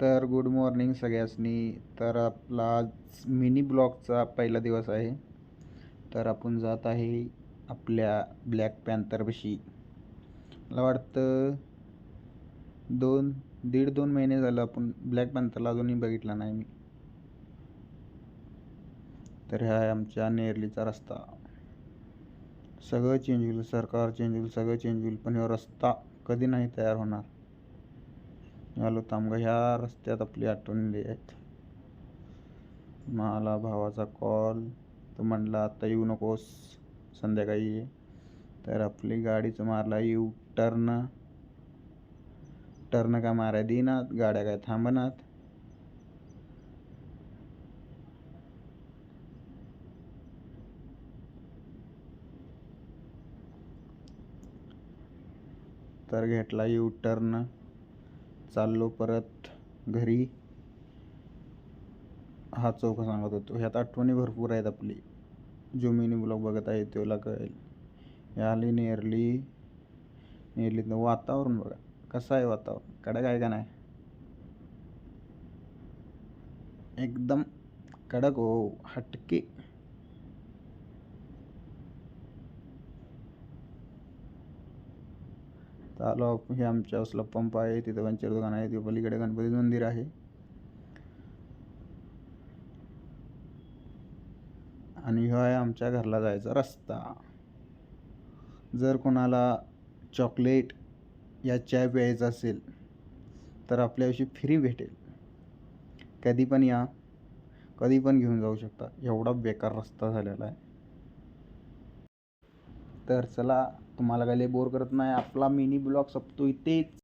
तर good morning सगळ्यांनी. तर आपला आज मिनी ब्लॉगचा पहिला दिवस आहे. तर आपण जात आहे आपल्या ब्लॅक पॅन्थरपाशी. मला वाटतं 2 महिने झालं आपण ब्लॅक पॅन्थरला अजूनही बघितला नाही मी. तर हा आहे आमच्या नेरलीचा रस्ता. सगळं चेंज होईल, सरकार चेंज होईल, सगळं चेंज होईल, पण हा रस्ता कधी नाही तयार होणार. आलो थांबगा. ह्या रस्त्यात आपली आठवणी आहेत. मला भावाचा कॉल, तो म्हणला आता येऊ नकोस, संध्याकाळी ये. तर आपली गाडीचं मारला टर्न काय माराय देईनात, गाड्या काय थांबनात. तर घेतला टर्न, चाललो परत घरी. हा चौक सांगत होतो. ह्यात आठवणी भरपूर आहेत आपली. जो मिनी ब्लॉग बघत आहे त्याला कळेल. आली नेरलीतलं वातावरण बघा कसं आहे. वातावरण कडक आहे का नाही? एकदम कडक हो, हटके. चालू हे आमच्या उसला पंप आहे, तिथं पंचर दुकान आहे, तिथं पलीकडे गणपती मंदिर आहे. आणि हा आहे आमच्या घरला जायचा रस्ता. जर कोणाला चॉकलेट या चाय प्यायचा असेल तर आपल्याविषयी फ्री भेटेल. कधी पण या, कधी पण घेऊन जाऊ शकता. एवढा बेकार रस्ता झालेला आहे. तर चला, तुम्हाला काही बोर करत नाही. आपला मिनी ब्लॉग संपतो इथेच.